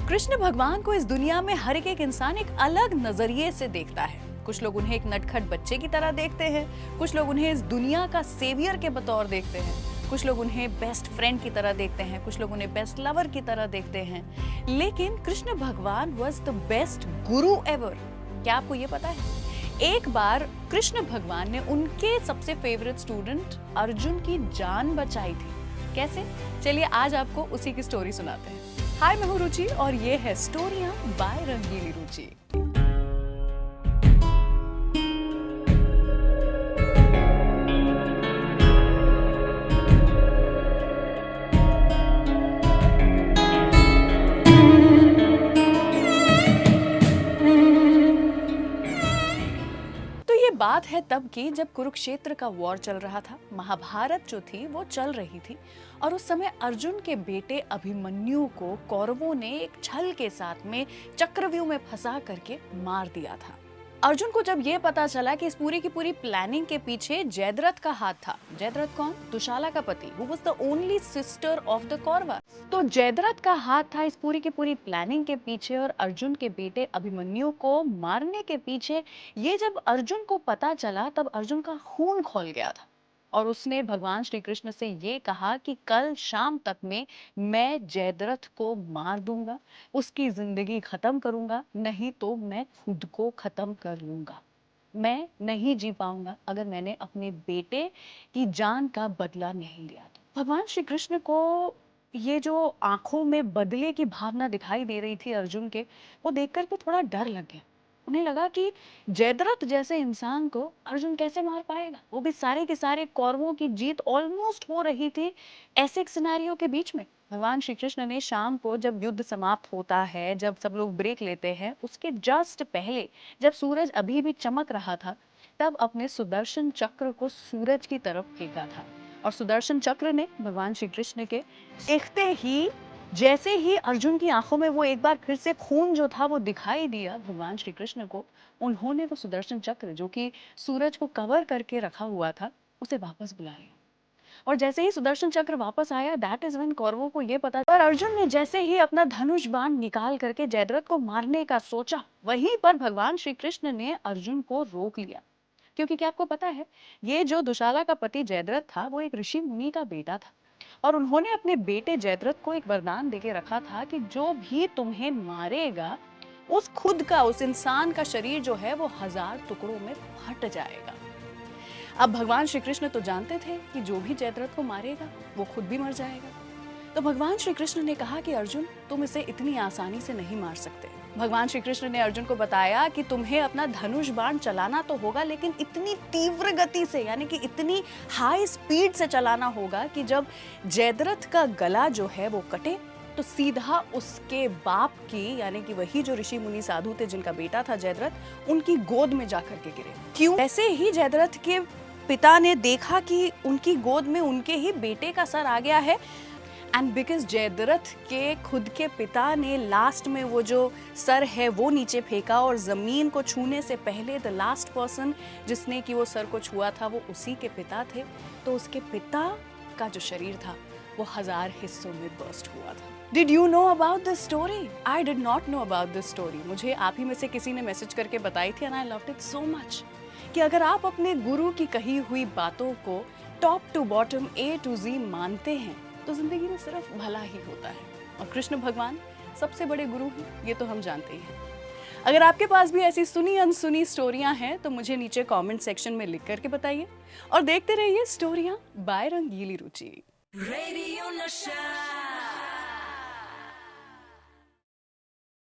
कृष्ण भगवान को इस दुनिया में हर एक इंसान एक अलग नजरिए से देखता है। कुछ लोग उन्हें एक नटखट बच्चे की तरह देखते हैं, कुछ लोग उन्हें इस दुनिया का सेवियर के बतौर देखते हैं, कुछ लोग उन्हें बेस्ट फ्रेंड की तरह देखते हैं, कुछ लोग उन्हें बेस्ट लवर की तरह देखते हैं। लेकिन कृष्ण भगवान was the best Guru ever. क्या आपको ये पता है? एक बार कृष्ण भगवान ने उनके सबसे फेवरेट स्टूडेंट अर्जुन की जान बचाई थी। कैसे? चलिए आज आपको उसी की स्टोरी सुनाते हैं। हाय, मैं हूं रुचि और ये है स्टोरियां बाय रंगीली रुचि। बात है तब की जब कुरुक्षेत्र का वॉर चल रहा था, महाभारत जो थी वो चल रही थी और उस समय अर्जुन के बेटे अभिमन्यु को कौरवों ने एक छल के साथ में चक्रव्यूह में फंसा करके मार दिया था। अर्जुन को जब ये पता चला कि इस पूरी की पूरी प्लानिंग के पीछे जयद्रथ का हाथ था। जयद्रथ कौन? दुशाला का पति, who was the only sister of the Kaurava. तो जयद्रथ का हाथ था इस पूरी की पूरी प्लानिंग के पीछे और अर्जुन के बेटे अभिमन्यु को मारने के पीछे। ये जब अर्जुन को पता चला तब अर्जुन का खून खौल गया था और उसने भगवान श्री कृष्ण से ये कहा कि कल शाम तक में मैं जयद्रथ को मार दूंगा, उसकी जिंदगी खत्म करूंगा, नहीं तो मैं खुद को खत्म कर लूंगा। मैं नहीं जी पाऊंगा अगर मैंने अपने बेटे की जान का बदला नहीं लिया। तो भगवान श्री कृष्ण को ये जो आंखों में बदले की भावना दिखाई दे रही थी अर्जुन के, वो देख करके थोड़ा डर लग गया। उन्हें लगा कि जयद्रथ जैसे इंसान को अर्जुन कैसे मार पाएगा, वो भी सारे के सारे कौरवों की जीत ऑलमोस्ट हो रही थी ऐसे एक सिनेरियो के बीच में। भगवान श्री कृष्ण ने शाम को जब युद्ध समाप्त होता है, जब सब लोग ब्रेक लेते हैं, उसके जस्ट पहले जब सूरज अभी भी चमक रहा था, तब अपने सुदर्शन चक्र को सूरज की तरफ फेंका था और सुदर्शन चक्र ने भगवान श्री कृष्ण के देखते ही, जैसे ही अर्जुन की आंखों में वो एक बार फिर से खून जो था वो दिखाई दिया भगवान श्री कृष्ण को, उन्होंने वो सुदर्शन चक्र जो कि सूरज को कवर करके रखा हुआ था उसे वापस बुला लिया। और जैसे ही सुदर्शन चक्र वापस आया, दैट इज व्हेन कौरवों को ये पता। पर अर्जुन ने जैसे ही अपना धनुष बाण निकाल करके जयद्रथ को मारने का सोचा, वहीं पर भगवान श्री कृष्ण ने अर्जुन को रोक लिया। क्योंकि क्या आपको पता है, ये जो दुशाला का पति जयद्रथ था वो एक ऋषि मुनि का बेटा था और उन्होंने अपने बेटे जयद्रथ को एक वरदान देके रखा था कि जो भी तुम्हें मारेगा उस खुद का, उस इंसान का शरीर जो है वो 1000 टुकड़ों में फट जाएगा। अब भगवान श्री कृष्ण तो जानते थे कि जो भी जयद्रथ को मारेगा वो खुद भी मर जाएगा। तो भगवान श्री कृष्ण ने कहा कि अर्जुन, तुम इसे इतनी आसानी से नहीं मार सकते। भगवान श्री कृष्ण ने अर्जुन को बताया कि तुम्हें अपना धनुष बाण चलाना तो होगा, लेकिन इतनी तीव्र गति से, यानी कि इतनी हाई स्पीड से चलाना होगा कि जब जयद्रथ का गला जो है वो कटे तो सीधा उसके बाप की, यानी कि वही जो ऋषि मुनि साधु थे जिनका बेटा था जयद्रथ, उनकी गोद में जाकर के गिरे। क्यों? ऐसे ही जयद्रथ के पिता ने देखा कि उनकी गोद में उनके ही बेटे का सर आ गया है, एंड बिकॉज जयद्रथ के खुद के पिता ने लास्ट में वो जो सर है वो नीचे फेंका और जमीन को छूने से पहले द लास्ट पर्सन जिसने कि वो सर को छुआ था वो उसी के पिता थे, तो उसके पिता का जो शरीर था वो 1000 हिस्सों में बर्स्ट हुआ था। Did you know about this story? I did not know about this story. मुझे आप ही में से किसी ने मैसेज करके बताई थी and I loved it so much कि अगर आप अपने गुरु की कही हुई बातों को top to bottom A to Z मानते हैं तो जिंदगी में सिर्फ भला ही होता है। और कृष्ण भगवान सबसे बड़े गुरु हैं, ये तो हम जानते ही हैं। अगर आपके पास भी ऐसी सुनी अनसुनी स्टोरियां हैं तो मुझे नीचे कमेंट सेक्शन में लिख करके बताइए और देखते रहिए स्टोरियां बाय रंगीली रुचि। रेडियो नशा।